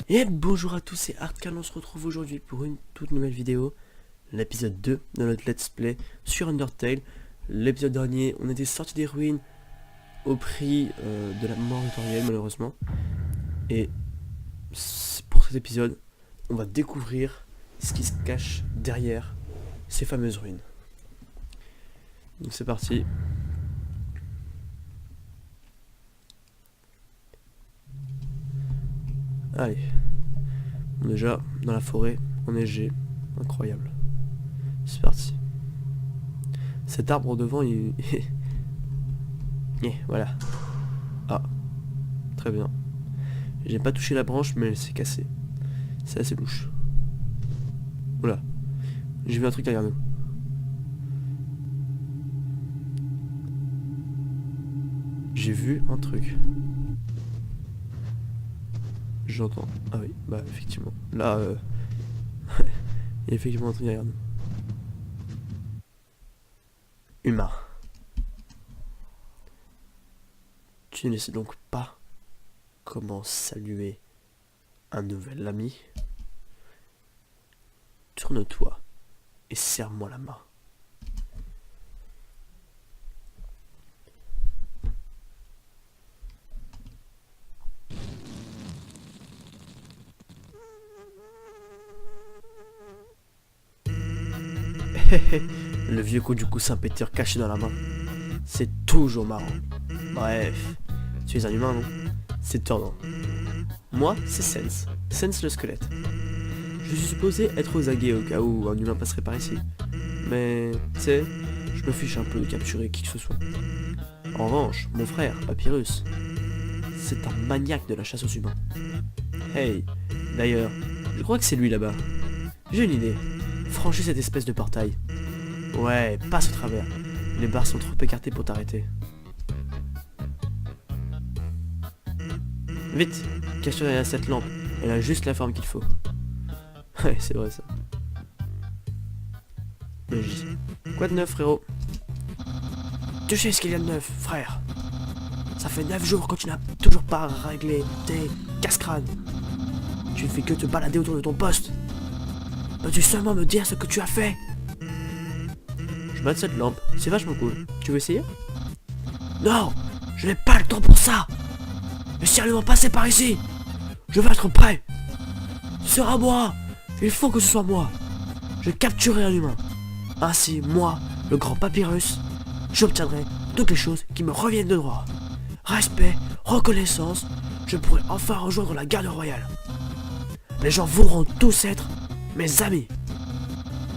Et bonjour à tous, c'est Artcal, on se retrouve aujourd'hui pour une toute nouvelle vidéo, l'épisode 2 de notre let's play sur Undertale. L'épisode dernier, on était sorti des ruines au prix de la mort de Toriel malheureusement. Et pour cet épisode, on va découvrir ce qui se cache derrière ces fameuses ruines. Donc c'est parti. Allez, on est déjà dans la forêt enneigée, incroyable. C'est parti. Cet arbre au devant, il... voilà. Ah, très bien. J'ai pas touché la branche, mais elle s'est cassée. C'est assez louche. Oula, j'ai vu un truc derrière nous. J'ai vu un truc. J'entends. Ah oui, bah effectivement. Là, il y a effectivement un truc derrière nous. Humain. Tu ne sais donc pas comment saluer un nouvel ami? Tourne-toi et serre-moi la main. Le vieux coup du coussin péteur caché dans la main. C'est toujours marrant. Bref, tu es un humain, non? C'est tordant. Moi, c'est Sense. Sense le squelette. Je suis supposé être aux aguets au cas où un humain passerait par ici. Mais, tu sais, je me fiche un peu de capturer qui que ce soit. En revanche, mon frère, Papyrus, c'est un maniaque de la chasse aux humains. Hey, d'ailleurs, je crois que c'est lui là-bas. J'ai une idée. Franchis cette espèce de portail. Ouais, passe au travers. Les barres sont trop écartées pour t'arrêter. Vite, cache-toi derrière cette lampe. Elle a juste la forme qu'il faut. Ouais, c'est vrai ça. Magie. Quoi de neuf, frérot? Tu sais ce qu'il y a de neuf, frère? Ça fait 9 jours que tu n'as toujours pas réglé tes casse-crânes. Tu ne fais que te balader autour de ton poste. Peux-tu seulement me dire ce que tu as fait? Je mate cette lampe, c'est vachement cool. Tu veux essayer? Non, je n'ai pas le temps pour ça. Mais sérieusement, passez par ici. Je veux être prêt. Ce sera moi. Il faut que ce soit moi. Je capturerai un humain. Ainsi, moi, le grand Papyrus, j'obtiendrai toutes les choses qui me reviennent de droit. Respect, reconnaissance, je pourrai enfin rejoindre la garde royale. Les gens voudront tous être mes amis.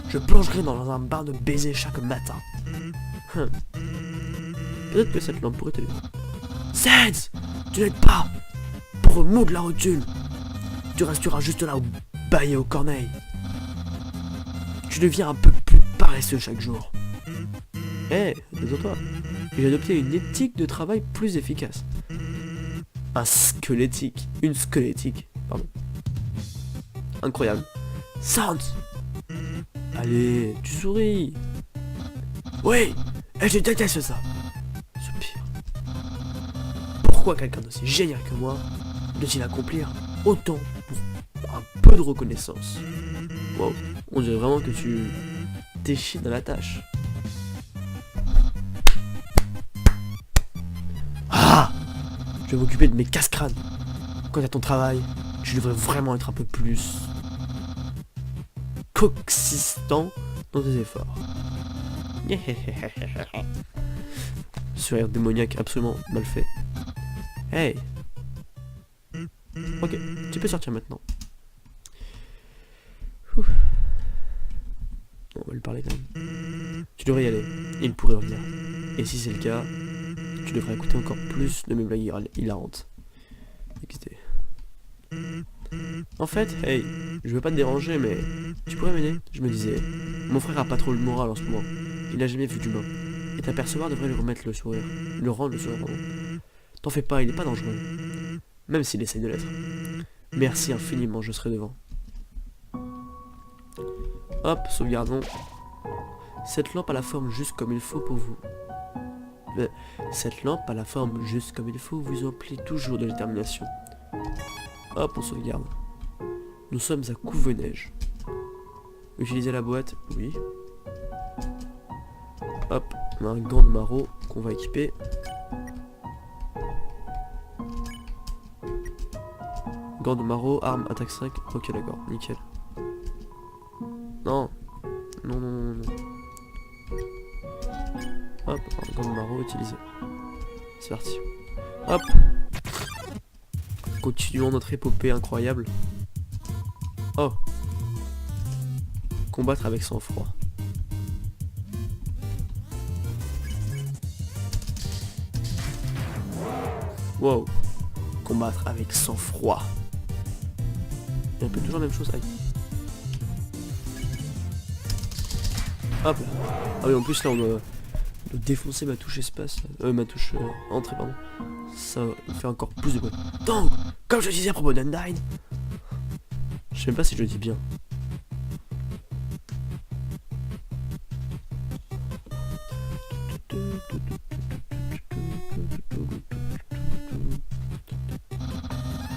Je plongerai dans un bain de baisers chaque matin. Peut-être que cette lampe pourrait t'aider. Sense, tu n'aides pas. Pour mou de la rotule. Tu resteras juste là, baillé aux corneilles. Tu deviens un peu plus paresseux chaque jour. Désolé-toi. J'ai adopté une éthique de travail plus efficace. Un squelettique. Une squelettique. Pardon. Incroyable. Sense. Allez, tu souris. Oui, et je déteste ça. Soupir. Pourquoi quelqu'un d'aussi génial que moi doit-il accomplir autant pour un peu de reconnaissance? Wow, on dirait vraiment que tu déchides dans la tâche. Ah! Je vais m'occuper de mes casse-crânes. Quant à ton travail, tu devrais vraiment être un peu plus consistant dans tes efforts. Sourire démoniaque absolument mal fait. Hey. Ok, tu peux sortir maintenant. Ouf. On va lui parler quand même. Tu devrais y aller, il pourrait revenir. Et si c'est le cas, tu devrais écouter encore plus de mes blagues hilarantes. XD. En fait, hey, je veux pas te déranger, mais tu pourrais m'aider? Je me disais, mon frère a pas trop le moral en ce moment. Il a jamais vu d'humain. Et t'apercevoir devrait lui remettre le sourire. Le rendre le sourire, pardon. T'en fais pas, il est pas dangereux. Même s'il essaye de l'être. Merci infiniment, je serai devant. Hop, sauvegardons. Cette lampe a la forme juste comme il faut pour vous. Cette lampe a la forme juste comme il faut vous emplit toujours de détermination. Hop, on sauvegarde. Nous sommes à Couve-Neige. Utiliser la boîte, oui. Hop, on a un gant de maraud qu'on va équiper. Gant de maraud, arme, attaque 5. Ok, d'accord, nickel. Non. Non, non, non, non. Hop, un gant de maraud utilisé. C'est parti. Hop. Continuons notre épopée incroyable. Oh. Combattre avec sang-froid. Wow. Combattre avec sang-froid. Et on peut toujours la même chose. Aïe. Hop là. Ah oui, en plus là on doit défoncer ma touche espace. Ma touche entrée, pardon. Ça fait encore plus de bruit. Donc, comme je disais à propos d'Undyne, je sais même pas si je le dis bien.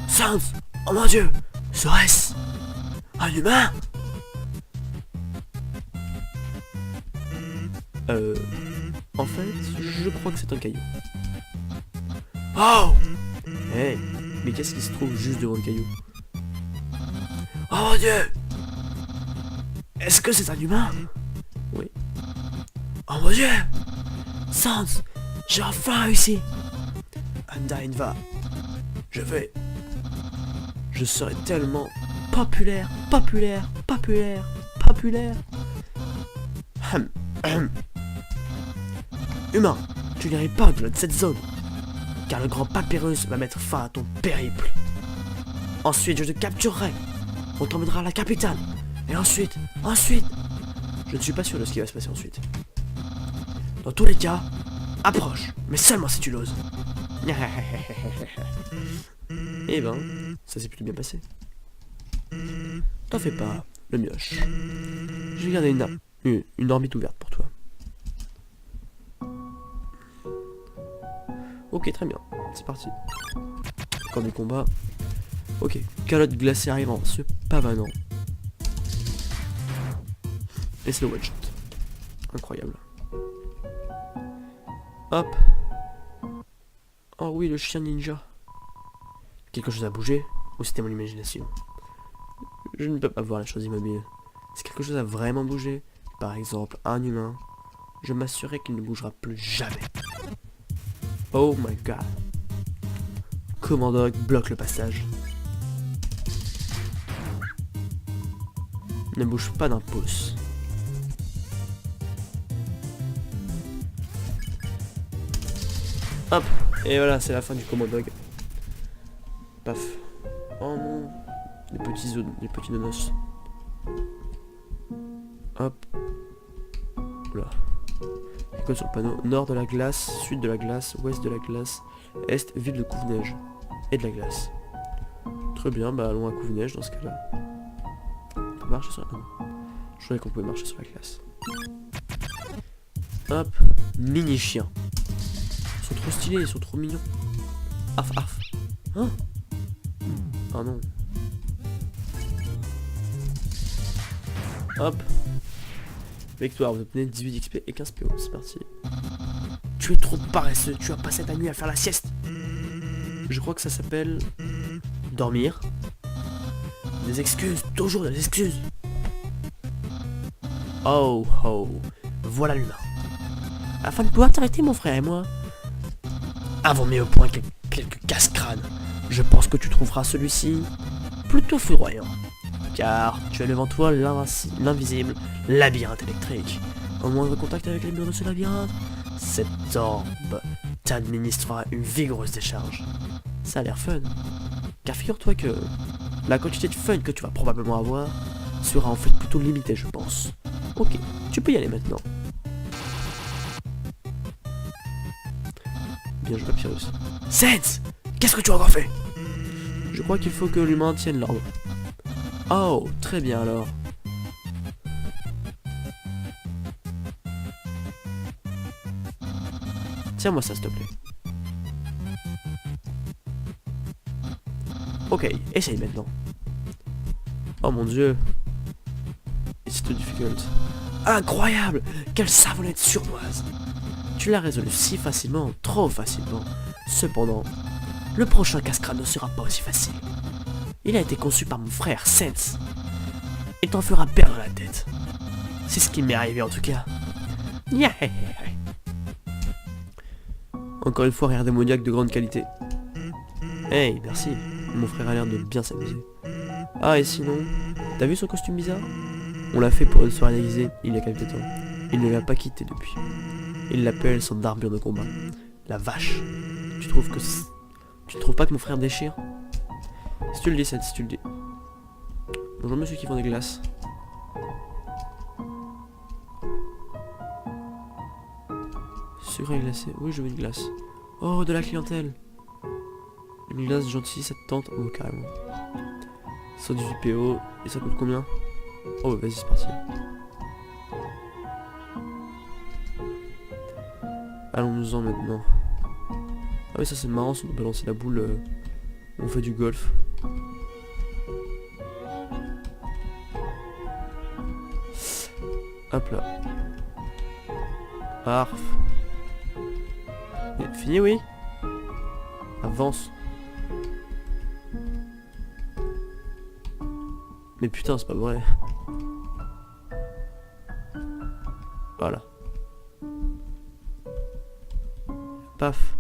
Sans! Oh mon dieu! Serait-ce un humain? En fait, je crois que c'est un caillou. Oh! Hey! Mais qu'est-ce qui se trouve juste devant le caillou? Oh mon dieu! Est-ce que c'est un humain? Oui. Oh mon dieu! Sans! J'ai enfin réussi! Undyne va. Je serai tellement populaire, populaire, populaire, populaire. Humain, tu n'irais pas au-delà de cette zone, car le grand Papyrus va mettre fin à ton périple. Ensuite, je te capturerai. On t'emmènera à la capitale. Et ensuite, je ne suis pas sûr de ce qui va se passer ensuite. Dans tous les cas, approche, mais seulement si tu l'oses. Eh ben, ça s'est plutôt bien passé. T'en fais pas, le mioche. Je vais garder une orbite ouverte pour toi. Ok, très bien, c'est parti. Corps du combat. Ok, calotte glacée arrivant, ce pavanant. Et c'est le one shot. Incroyable. Hop. Oh oui, le chien ninja. Quelque chose a bougé, ou c'était mon imagination? Je ne peux pas voir la chose immobile. Si quelque chose a vraiment bougé, par exemple un humain, je m'assurerai qu'il ne bougera plus jamais. Oh my god. Commandant bloque le passage. Ne bouge pas d'un pouce. Hop. Et voilà, c'est la fin du Commandog. Paf. Oh non. Les petits donos. Hop. Oula. C'est quoi sur le panneau? Nord de la glace, sud de la glace, ouest de la glace, est, ville de Couve-Neige. Et de la glace. Très bien, bah allons à Couve-Neige dans ce cas-là. On peut marcher sur la... Non. Je croyais qu'on pouvait marcher sur la glace. Hop. Mini chien. Ils sont trop stylés, ils sont trop mignons. Arf, arf. Hein? Oh non. Hop. Victoire, vous obtenez 18 XP et 15 PO. C'est parti. Tu es trop paresseux, tu as passé ta nuit à faire la sieste. Je crois que ça s'appelle... dormir. Des excuses, toujours des excuses. Oh, oh. Voilà l'humain. Afin de pouvoir t'arrêter, mon frère et moi, avons mis au point quelques casse-crânes. Je pense que tu trouveras celui-ci plutôt foudroyant. Car tu as devant toi l'invisible labyrinthe électrique. Au moindre contact avec les murs de ce labyrinthe, cette orbe t'administrera une vigoureuse décharge. Ça a l'air fun. Car figure-toi que la quantité de fun que tu vas probablement avoir sera en fait plutôt limitée, je pense. Ok, tu peux y aller maintenant. Bien joué, Papyrus. Sense, qu'est-ce que tu as encore fait? Je crois qu'il faut que l'humain tienne l'ordre. Oh, très bien alors. Tiens-moi ça, s'il te plaît. Ok, essaye maintenant. Oh mon dieu. It's too difficult. Incroyable! Quelle savonnette surnoise! Tu l'as résolu si facilement, trop facilement. Cependant, le prochain casse-crâne ne sera pas aussi facile. Il a été conçu par mon frère, Sense. Il t'en fera perdre la tête. C'est ce qui m'est arrivé en tout cas. Encore une fois, rire démoniaque de grande qualité. Hey, merci. Mon frère a l'air de bien s'amuser. Ah, et sinon, t'as vu son costume bizarre? On l'a fait pour une soirée déguisée, il y a quelques temps. Il ne l'a pas quitté depuis. Il l'appelle son armure de combat. La vache. Tu trouves pas que mon frère déchire? Si tu le dis, si tu le dis. Bonjour monsieur qui vend des glaces. Sucré glacé. Oui, je veux une glace. Oh, de la clientèle. Une glace gentille, ça te tente? Oh, carrément. 118 PO. Et ça coûte combien? Oh, vas-y, c'est parti. Allons-nous-en maintenant. Ah oui, ça c'est marrant, ça nous balancer la boule. On fait du golf. Hop là. Arf. Fini, oui. Avance. Mais putain, c'est pas vrai. Voilà. Paf.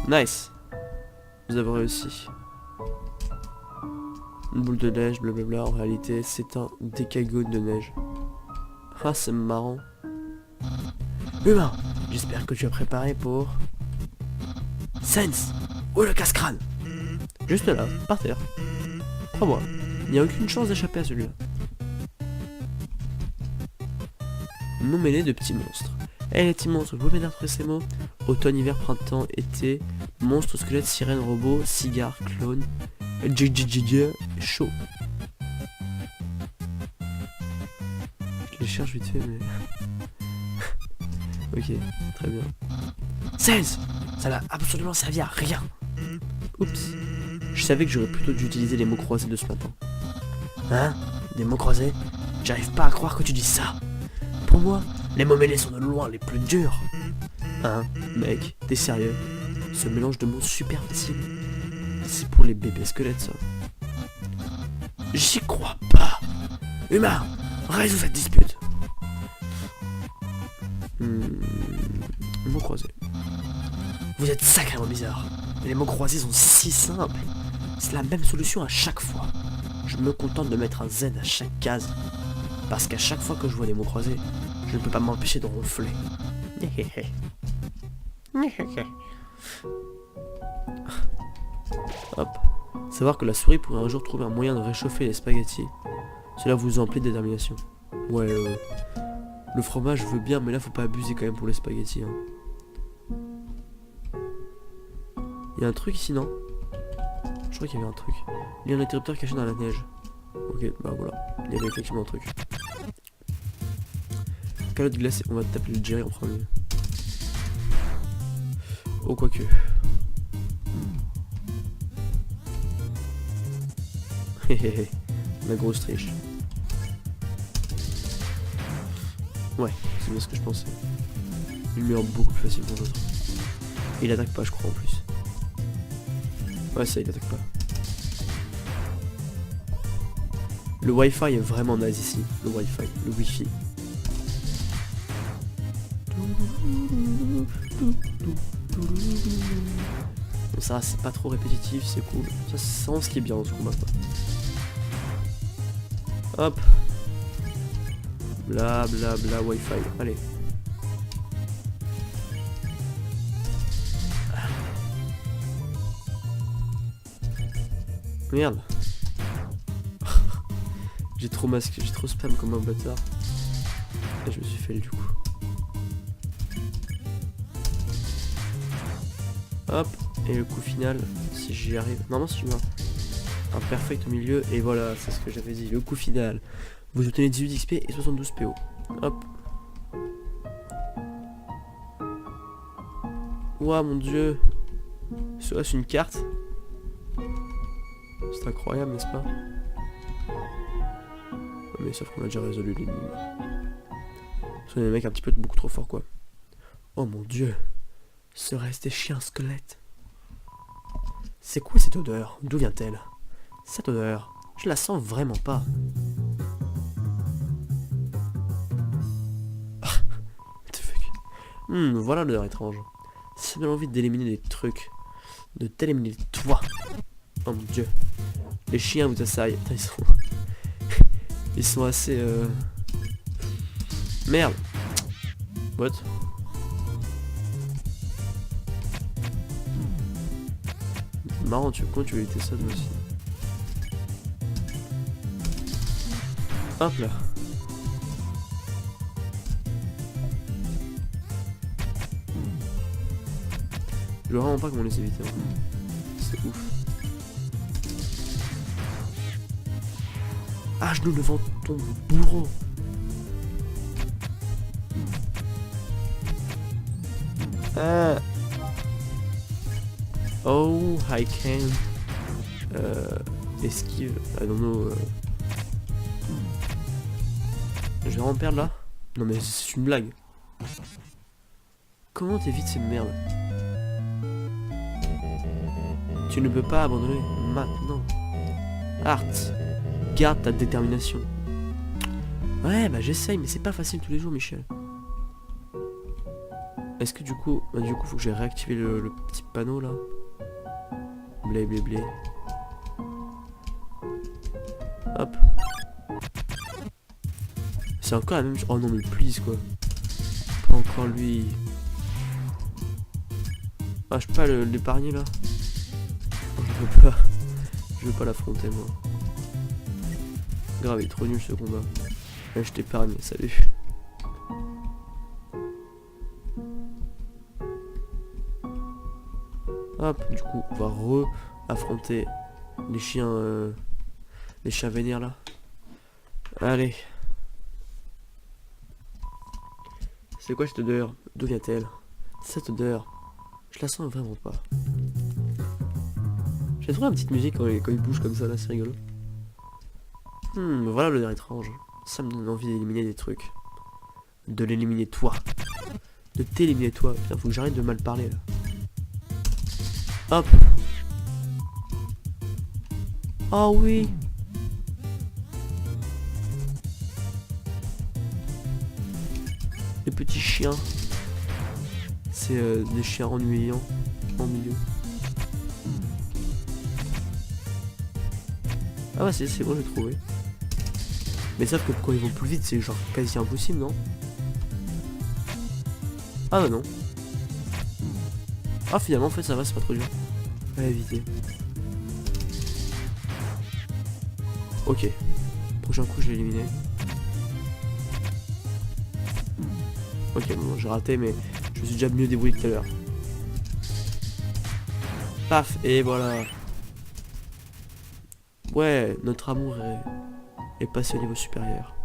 Nice. Vous avez réussi. Une boule de neige, blablabla, en réalité, c'est un décagone de neige. Ah, c'est marrant. Humain, j'espère que tu as préparé pour... Sense. Où le casse-crâne? Juste là, par terre. Crois-moi, il n'y a aucune chance d'échapper à celui-là. Nom mêlé de petits monstres. Eh les petits monstres, vous pouvez m'énerver ces mots? Automne, hiver, printemps, été, monstre, squelette, sirène, robot, cigare, clone, chaud. Je les cherche vite fait mais... Ok, très bien. 16. Ça n'a absolument servi à rien. Oups. Je savais que j'aurais plutôt dû utiliser les mots croisés de ce matin. Hein? Des mots croisés? J'arrive pas à croire que tu dis ça. Pour moi, les mots mêlés sont de loin les plus durs. Hein? Mec, t'es sérieux? Ce mélange de mots super facile. C'est pour les bébés squelettes ça. J'y crois pas. Humain, résous cette dispute. Mots croisés. Vous êtes sacrément bizarre. Les mots croisés sont si simples. C'est la même solution à chaque fois. Je me contente de mettre un Z à chaque case. Parce qu'à chaque fois que je vois des mots croisés, je ne peux pas m'empêcher de ronfler. Hop. Savoir que la souris pourrait un jour trouver un moyen de réchauffer les spaghettis. Cela vous emplit de détermination. Ouais, le fromage je veux bien, mais là faut pas abuser quand même pour les spaghettis. Hein. Il y a un truc ici, non? Je crois qu'il y avait un truc. Il y a un interrupteur caché dans la neige. Ok, bah voilà. Il y avait effectivement un truc. Calotte glacée. On va taper le Jerry en premier. Oh, quoique. Hehehe. La grosse triche. Ouais, c'est bien ce que je pensais. Il meurt beaucoup plus facile pour l'autre. Il attaque pas, je crois, en plus. Ouais, ça, il attaque pas. Le Wi-Fi est vraiment naze ici. Le Wi-Fi. Le Wi-Fi. Bon, ça, c'est pas trop répétitif, c'est cool. Ça, c'est vraiment ce qui est bien dans ce combat, quoi. Hop. Bla bla bla Wi-Fi. Allez. Merde. J'ai trop masqué, j'ai trop spam comme un bâtard. Et je me suis fait du coup. Hop. Et le coup final, si j'y arrive. Non, si je meurs. imperfect au milieu, et voilà, c'est ce que j'avais dit, le coup final. Vous obtenez 18 XP et 72 PO. Hop. Ouah, mon dieu. Serait-ce une carte? C'est incroyable, n'est-ce pas? Mais sauf qu'on a déjà résolu l'énigme. Ce sont des mecs un petit peu beaucoup trop forts, quoi. Oh mon dieu. Serait-ce des chiens squelettes? C'est quoi cette odeur? D'où vient-elle? Cette odeur, je la sens vraiment pas. What the fuck? Voilà l'odeur étrange. Ça me donne envie d'éliminer des trucs. De t'éliminer toi. Oh mon dieu. Les chiens vous assaillent. Attends, ils sont assez Merde. What? Marrant, comment tu veux éviter ça toi aussi? Hop là. Je vois vraiment pas comment les éviter. C'est ouf. Ah, genoux devant ton bourreau. Oh, I can. Esquive. I don't know. Je vais vraiment perdre là? Non mais c'est une blague. Comment t'évites ces merdes? Tu ne peux pas abandonner maintenant. Art, garde ta détermination. Ouais, bah j'essaye, mais c'est pas facile tous les jours, Michel. Est-ce que du coup, faut que j'ai réactivé le petit panneau là. Blé blé blé. Hop. C'est encore la même chose. Oh non mais please quoi. Pas encore lui. Ah, je peux pas l'épargner là. Je veux pas l'affronter moi. Grave, il est trop nul ce combat. Là, je t'épargne, salut. Hop, du coup, on va re-affronter les chiens vénères là. Allez. C'est quoi cette odeur? D'où vient-elle? Cette odeur, je la sens vraiment pas. J'ai trouvé une petite musique quand il bouge comme ça là, c'est rigolo. Voilà l'odeur étrange. Ça me donne envie d'éliminer des trucs. De l'éliminer toi. De t'éliminer toi. Putain, faut que j'arrête de mal parler là. Hop. Oh oui. Les petits chiens. C'est des chiens ennuyants. Ennuyeux. Ah ouais, c'est bon, j'ai trouvé. Mais sauf que quand ils vont plus vite, c'est genre quasi impossible, non? Ah bah non. Ah finalement, en fait, ça va, c'est pas trop dur. À éviter. Ok. Prochain coup, je l'ai éliminé. Ok, bon, j'ai raté, mais je me suis déjà mieux débrouillé tout à l'heure. Paf, et voilà. Ouais, notre amour est passé au niveau supérieur.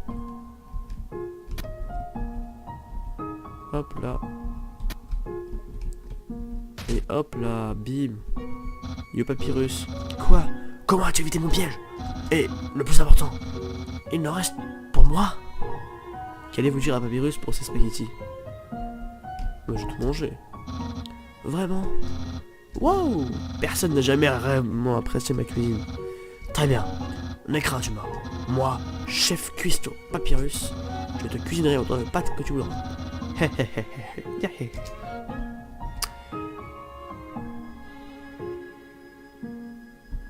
Hop là. Et hop là, bim. Yo papyrus. Quoi? Comment as-tu évité mon piège? Et le plus important, il n'en reste pour moi? Qu'allez-vous dire à Papyrus pour ses spaghettis? Moi j'ai tout mangé. Vraiment? Wow! Personne n'a jamais vraiment apprécié ma cuisine. Très bien. Nekra, tu m'as. Moi, chef cuistot Papyrus, je te cuisinerai autant de pâtes que tu voudras.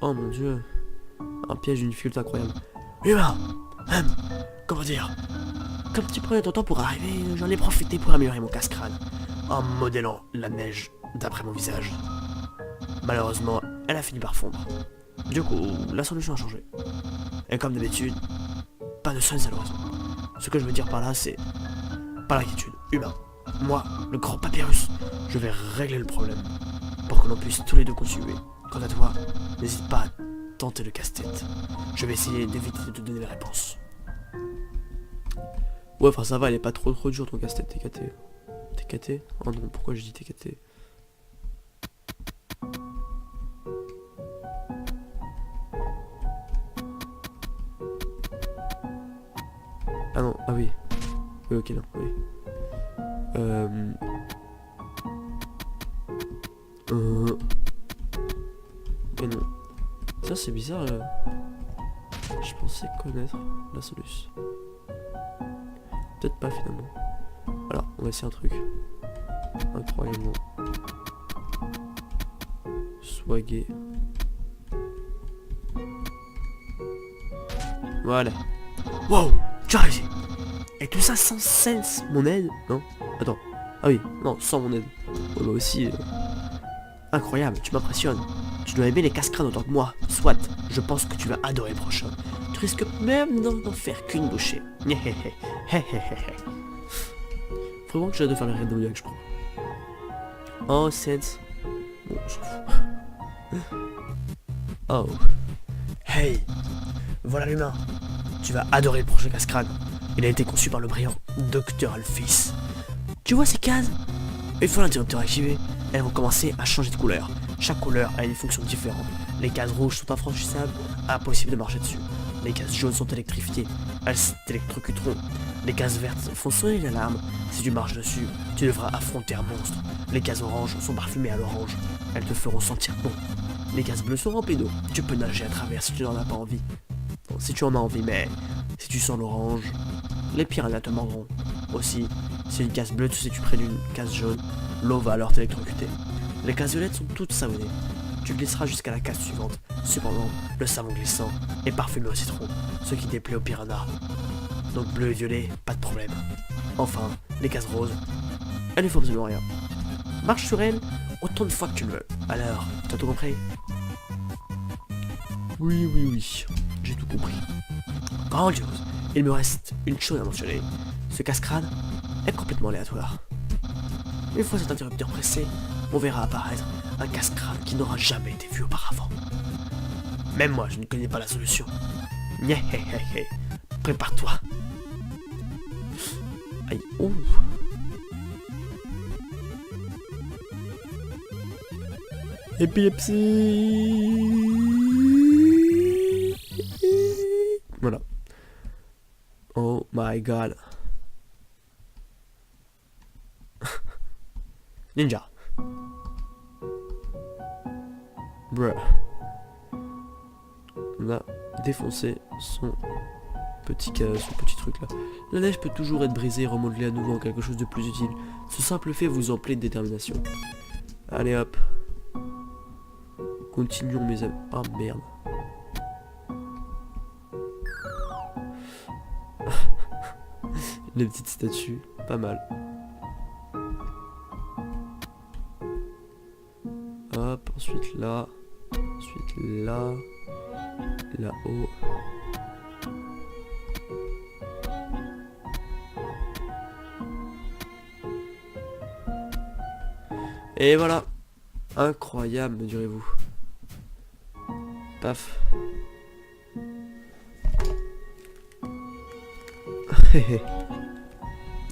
Oh mon dieu. Un piège d'une difficulté incroyable. Humain! Comment dire? Comme tu prenais ton temps pour arriver, j'en ai profité pour améliorer mon casse-crâne, en modélant la neige d'après mon visage. Malheureusement, elle a fini par fondre. Du coup, la solution a changé. Et comme d'habitude, pas de soins à l'horizon. Ce que je veux dire par là, c'est... Pas l'inquiétude, humain. Moi, le grand Papyrus, je vais régler le problème. Pour que l'on puisse tous les deux continuer. Quant à toi, n'hésite pas tenter le casse-tête. Je vais essayer d'éviter de te donner la réponse. Ouais, enfin ça va, elle est pas trop dur ton casse-tête, TKT. TKT? Oh non, pourquoi je dis TKT? Ah non, ah oui. Oui, ok, non, oui. Mais non. Ça c'est bizarre. Je pensais connaître la solution. Peut-être pas finalement. Alors, on va essayer un truc. Incroyablement. Swagué. Voilà. Wow, tu as réussi. Et tout ça sans sense, mon aide? Non? Attends. Ah oui, non, sans mon aide. Ouais, bah aussi. Incroyable, tu m'impressionnes. Tu dois aimer les casse-crânes autant que moi. Soit, je pense que tu vas adorer le prochain. Tu risques même d'en faire qu'une bouchée. Faut vraiment que j'aille de faire le Redoniac, je crois. Oh, sense. Bon, je s'en fous. Oh. Hey, voilà l'humain. Tu vas adorer le prochain casse-crâne. Il a été conçu par le brillant Dr. Alphys. Tu vois ces cases? Une fois l'interrupteur activé, elles vont commencer à changer de couleur. Chaque couleur a une fonction différente. Les cases rouges sont infranchissables, impossible de marcher dessus. Les cases jaunes sont électrifiées, elles t'électrocuteront. Les cases vertes font sonner l'alarme. Si tu marches dessus, tu devras affronter un monstre. Les cases oranges sont parfumées à l'orange, elles te feront sentir bon. Les cases bleues sont remplies d'eau, tu peux nager à travers si tu n'en as pas envie. Bon, si tu en as envie, mais si tu sens l'orange, les piranhas te mangeront. Aussi, si une case bleue te situe près d'une case jaune, l'eau va alors t'électrocuter. Les cases violettes sont toutes savonnées. Tu glisseras jusqu'à la case suivante. Cependant, le savon glissant est parfumé au citron, ce qui déplaît aux piranhas. Donc bleu et violet, pas de problème. Enfin, les cases roses, elles ne font absolument rien. Marche sur elles autant de fois que tu le veux. Alors, t'as tout compris? Oui, j'ai tout compris. Grandiose. Il me reste une chose à mentionner. Ce casse-crâne est complètement aléatoire. Une fois cet interrupteur pressé, on verra apparaître un casse-crâne qui n'aura jamais été vu auparavant. Même moi, je ne connais pas la solution. Nyéhéhéhé. Prépare-toi. Aïe, ouh. Épilepsie. Voilà. Oh my god. Ninja. Bruh. On a défoncé son petit truc là. La neige peut toujours être brisée et remodelée à nouveau en quelque chose de plus utile. Ce simple fait vous emplit de détermination. Allez hop. Continuons mes amis. Ah merde. Les petites statues, pas mal. Hop, ensuite là. Ensuite là. Là-haut. Et voilà. Incroyable, me direz-vous. Paf.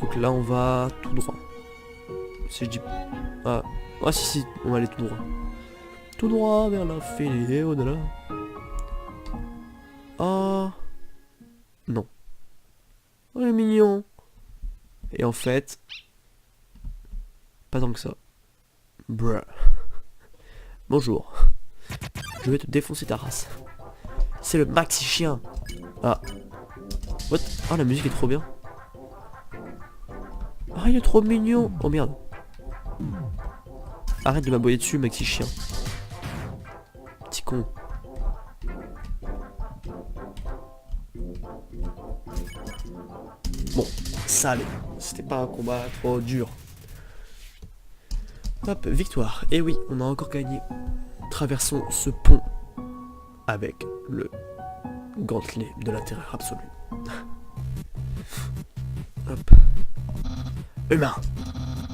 Donc là on va tout droit. Si je dis... Ah, ah si, on va aller tout droit. Tout droit vers l'infini, au-delà. Ah. Non. Oh, il est mignon. Et en fait... Pas tant que ça. Bruh. Bonjour. Je vais te défoncer ta race. C'est le maxi chien. Ah. What? Oh, la musique est trop bien. Ah, il est trop mignon. Oh merde. Arrête de m'aboyer dessus, maxi chien. Petit con. Bon, ça allait. C'était pas un combat trop dur. Hop, victoire. Et oui, on a encore gagné. Traversons ce pont avec le gantelet de la terreur absolue. Hop. Humain,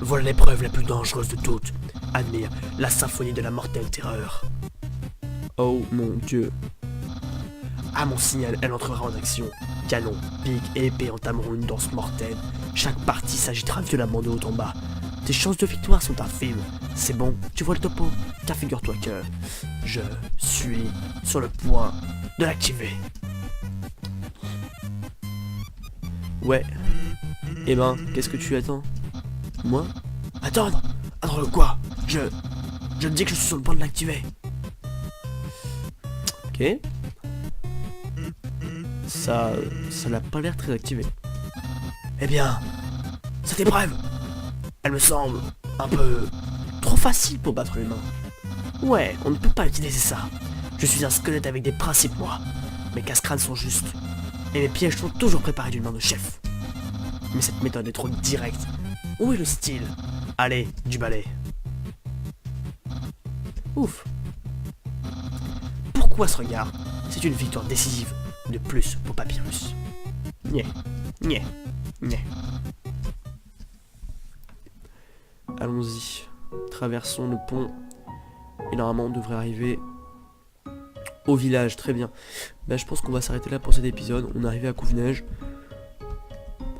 voilà l'épreuve la plus dangereuse de toutes. Admire la symphonie de la mortelle terreur. Oh mon dieu. À mon signal, elle entrera en action. Canon, pique et épée entameront une danse mortelle. Chaque partie s'agitera violemment de haut en bas. Tes chances de victoire sont infimes. C'est bon, tu vois le topo? Car figure-toi que je suis sur le point de l'activer. Ouais. Eh ben, qu'est-ce que tu attends? Moi? Attendre? Attendre quoi? Je te dis que je suis sur le point de l'activer. Ok. Ça n'a pas l'air très activé. Eh bien, cette épreuve, elle me semble un peu trop facile pour battre l'humain. Ouais, on ne peut pas utiliser ça. Je suis un squelette avec des principes, moi. Mes casse-crânes sont justes. Et mes pièges sont toujours préparés d'une main de chef. Mais cette méthode est trop directe. Où est le style? Allez, du balai. Ouf. Pourquoi ce regard? C'est une victoire décisive de plus pour Papyrus. Nyeh, nyeh, nyeh. Allons-y. Traversons le pont. Et normalement on devrait arriver au village. Très bien. Bah, je pense qu'on va s'arrêter là pour cet épisode. On est arrivé à Couvenage.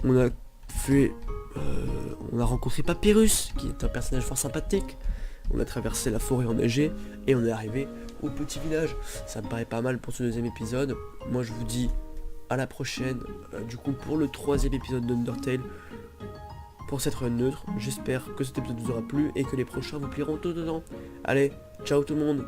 On a fait... on a rencontré Papyrus, qui est un personnage fort sympathique. On a traversé la forêt enneigée et on est arrivé au petit village. Ça me paraît pas mal pour ce deuxième épisode. Moi je vous dis à la prochaine, du coup pour le troisième épisode d'Undertale. Pour cette run neutre, j'espère que cet épisode vous aura plu et que les prochains vous plairont tout autant. Allez, ciao tout le monde.